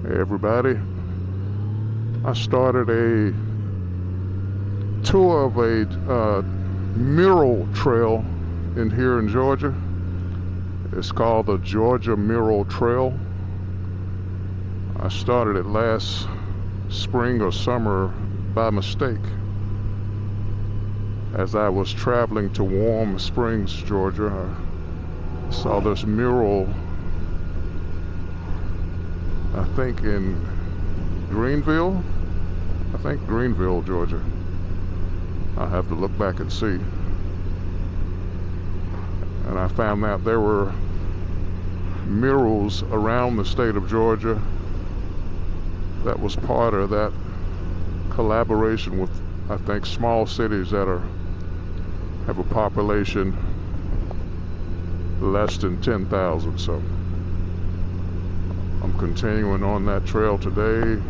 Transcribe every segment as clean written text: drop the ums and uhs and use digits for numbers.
Hey everybody, I started a tour of a mural trail in here in Georgia. It's called the Georgia Murals Trail. I started it last spring or summer by mistake as I was traveling to Warm Springs, Georgia. I saw this mural, I think in Greenville, Georgia. I'll have to look back and see. And I found out there were murals around the state of Georgia that was part of that collaboration with, I think, small cities that have a population less than 10,000. So I'm continuing on that trail today.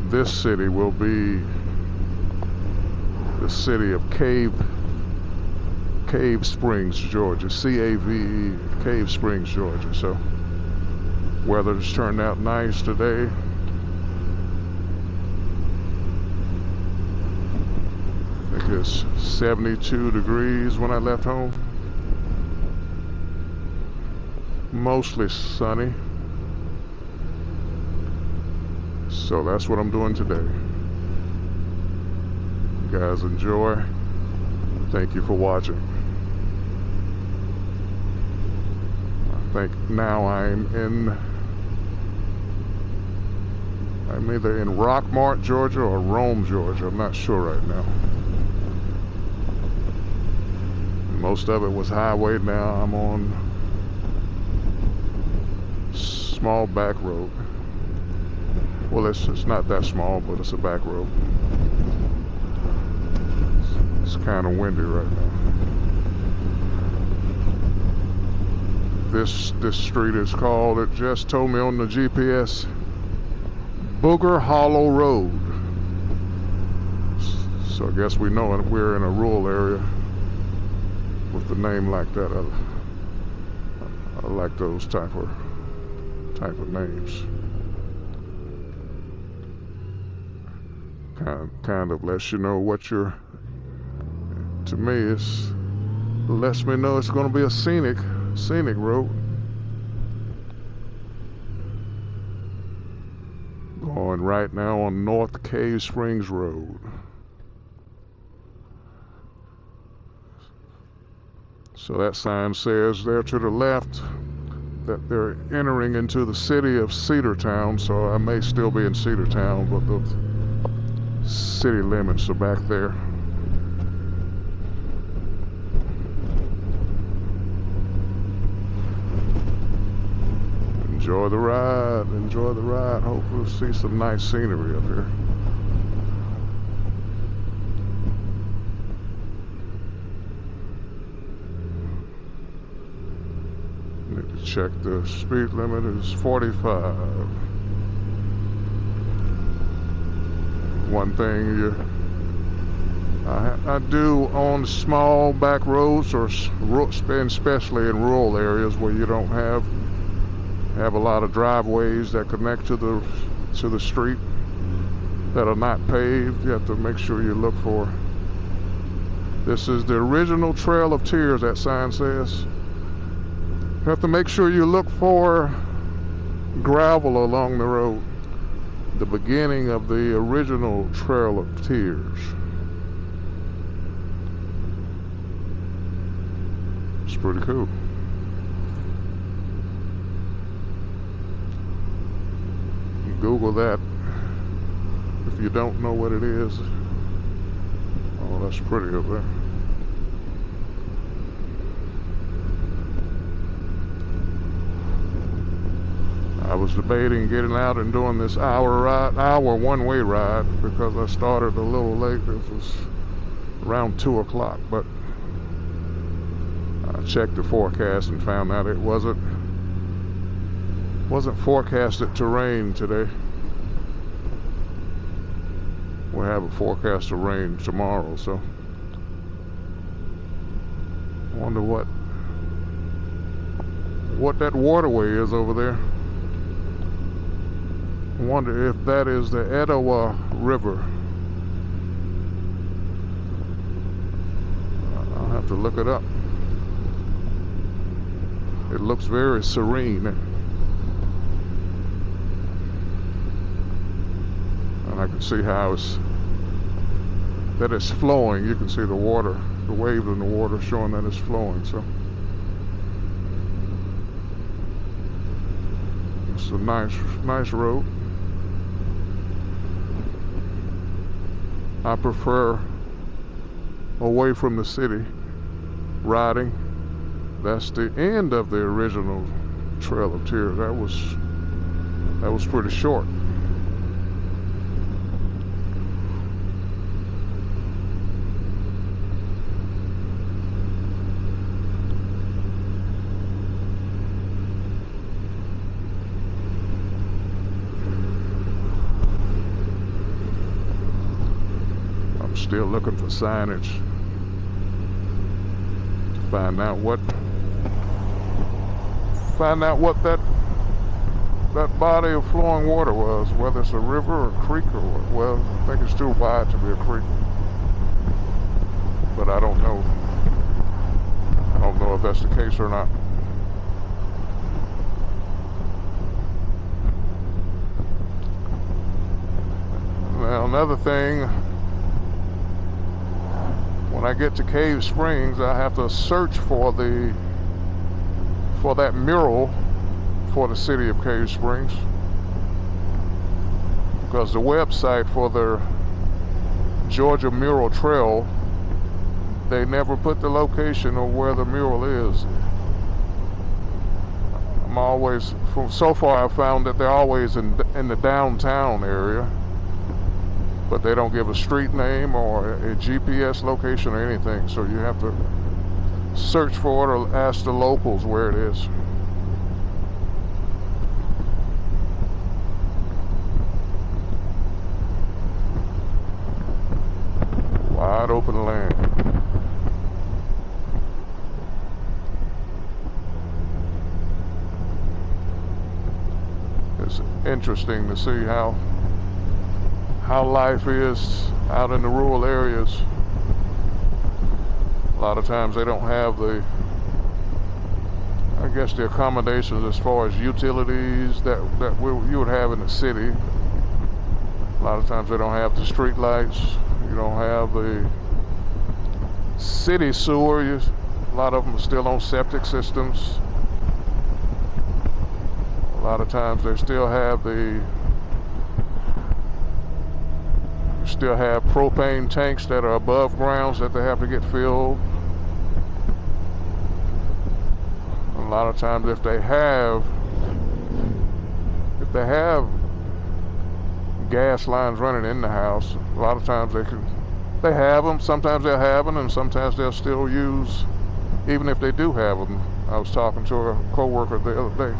This city will be the city of Cave Springs, Georgia. C-A-V-E, Cave Springs, Georgia. So weather's turned out nice today. I think it's 72 degrees when I left home. Mostly sunny. So that's what I'm doing today. You guys enjoy. Thank you for watching. I think now I'm either in Rockmart, Georgia or Rome, Georgia. I'm not sure right now. Most of it was highway. Now I'm on small back road. Well, it's not that small, but it's a back road. It's kind of windy right now. This street is called, it just told me on the GPS, Booger Hollow Road. So I guess we know we're in a rural area with a name like that. I like those type of names. Kind of lets you know what you're. To me, it lets me know it's going to be a scenic road. Going right now on North Cave Springs Road. So that sign says there to the left that they're entering into the city of Cedartown. So I may still be in Cedartown, but the city limits are back there. Enjoy the ride. Hope we'll see some nice scenery up here. Need to check the speed limit is 45. One thing I do on small back roads, or especially in rural areas where you don't have a lot of driveways that connect to the street that are not paved. You have to make sure you look for. This is the original Trail of Tears, that sign says. You have to make sure you look for gravel along the road. The beginning of the original Trail of Tears. It's pretty cool. Google that if you don't know what it is. Oh, that's pretty up there. I was debating getting out and doing this hour one-way ride because I started a little late. It was around 2 o'clock, but I checked the forecast and found out it wasn't forecasted to rain today. We'll have a forecast of rain tomorrow, so I wonder what that waterway is over there. I wonder if that is the Etowah River. I'll have to look it up. It looks very serene. And I can see how it's flowing. You can see the water, the waves in the water showing that it's flowing. So it's a nice road. I prefer away from the city riding. That's the end of the original Trail of Tears. That was pretty short. I'm still looking for signage to find out what that body of flowing water was, whether it's a river or a creek or what. Well, I think it's too wide to be a creek, but I don't know if that's the case or not. Now, another thing, when I get to Cave Springs, I have to search for that mural for the city of Cave Springs, because the website for the Georgia Mural Trail, they never put the location of where the mural is. So far I've found that they're always in the downtown area, but they don't give a street name or a GPS location or anything, so you have to search for it or ask the locals where it is. Wide open land. It's interesting to see how life is out in the rural areas. A lot of times they don't have the accommodations as far as utilities that you would have in the city. A lot of times they don't have the street lights. You don't have the city sewer. A lot of them are still on septic systems. A lot of times they still have propane tanks that are above grounds that they have to get filled. A lot of times if they have gas lines running in the house, a lot of times they have them. Sometimes they'll have them, and sometimes they'll still use, even if they do have them. I was talking to a coworker the other day.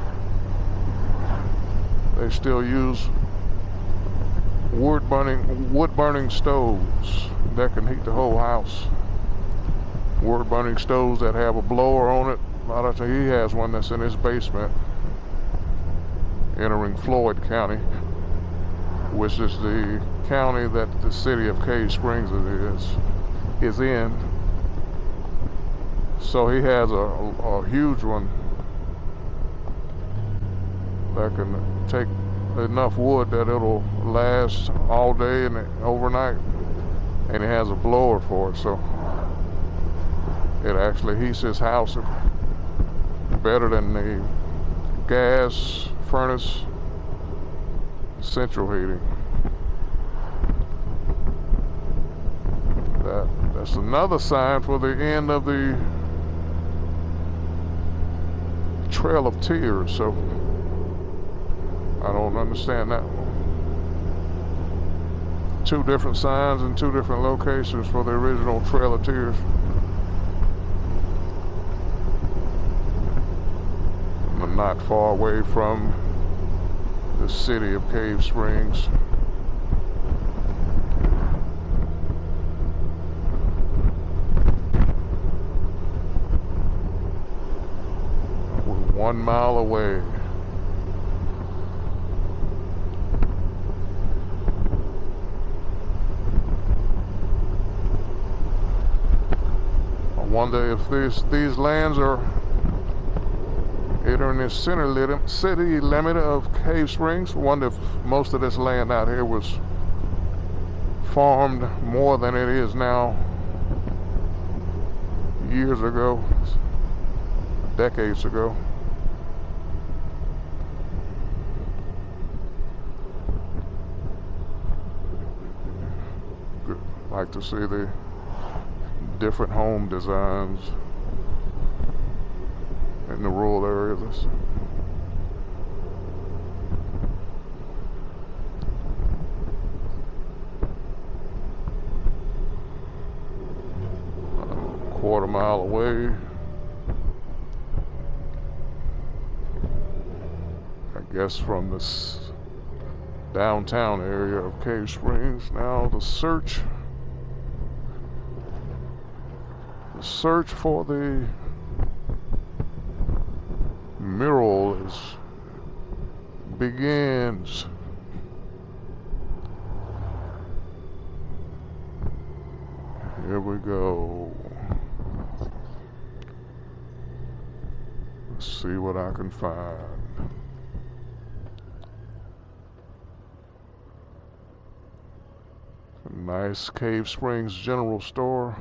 They still use wood burning stoves that can heat the whole house. Wood burning stoves that have a blower on it. A lot of times he has one that's in his basement, entering Floyd County, which is the county that the city of Cave Springs is in. So he has a huge one that can take enough wood that it'll last all day and overnight, and he has a blower for it, so it actually heats his house better than the gas furnace central heating. That's another sign for the end of the Trail of Tears, so I don't understand that one. Two different signs in two different locations for the original Trail of Tears. I'm not far away from the city of Cave Springs. We're 1 mile away. Wonder if these lands are entering the city limit of Cave Springs. Wonder if most of this land out here was farmed more than it is now years ago, decades ago. Like to see the different home designs in the rural areas. Quarter mile away, I guess, from this downtown area of Cave Springs. Now the search for the mural begins. Here we go. Let's see what I can find. A nice Cave Springs general store.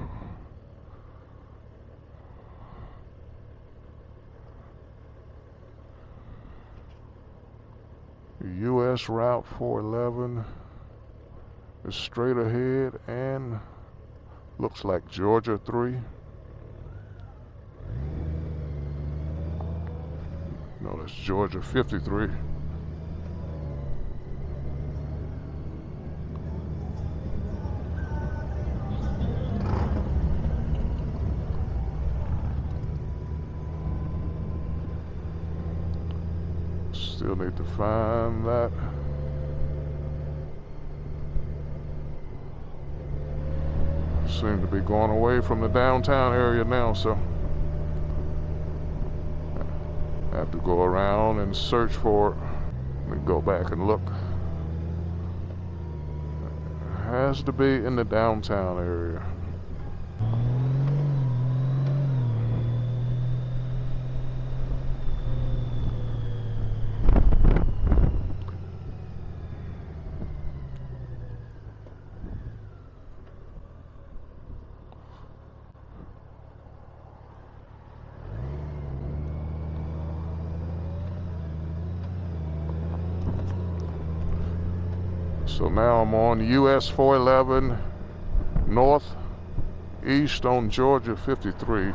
US Route 411 is straight ahead and looks like Georgia 3. No, that's Georgia 53. Still need to find that. Seem to be going away from the downtown area now, so I have to go around and search for it. Let me go back and look. It has to be in the downtown area. So now I'm on US 411 northeast on Georgia 53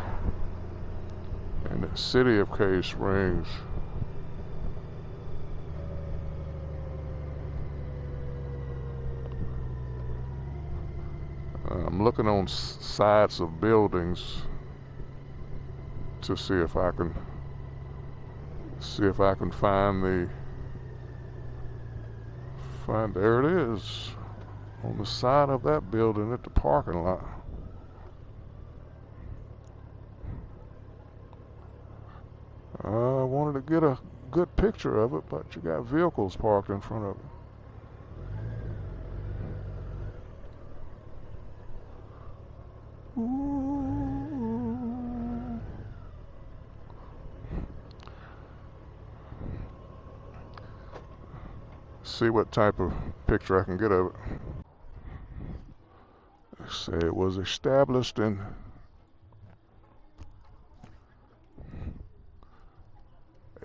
in the city of Cave Springs. I'm looking on sides of buildings to see if I can find there it is on the side of that building at the parking lot. I wanted to get a good picture of it, but you got vehicles parked in front of it. See what type of picture I can get of it. They say it was established in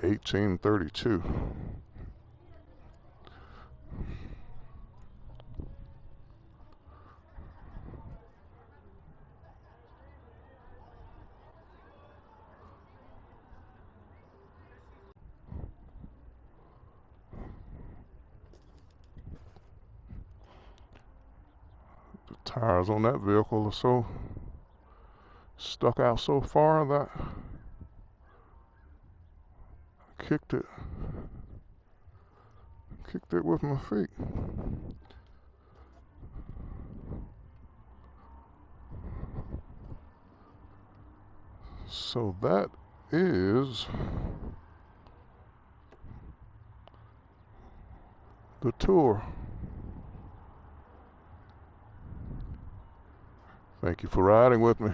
1832. The tires on that vehicle are so stuck out so far that I kicked it with my feet. So that is the tour. Thank you for riding with me.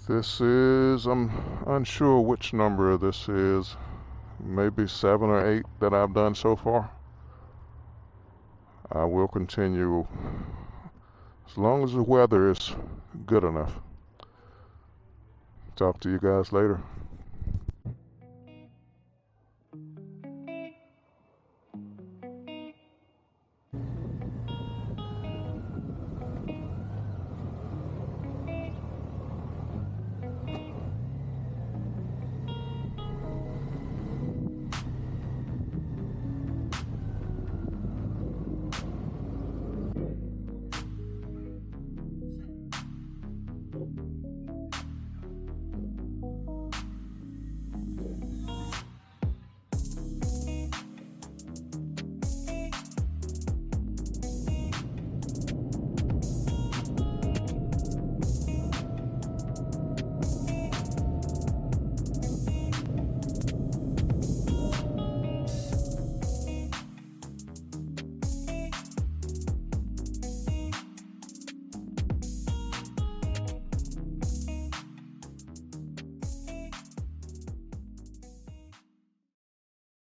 This is, I'm unsure which number this is, maybe 7 or 8 that I've done so far. I will continue as long as the weather is good enough. Talk to you guys later.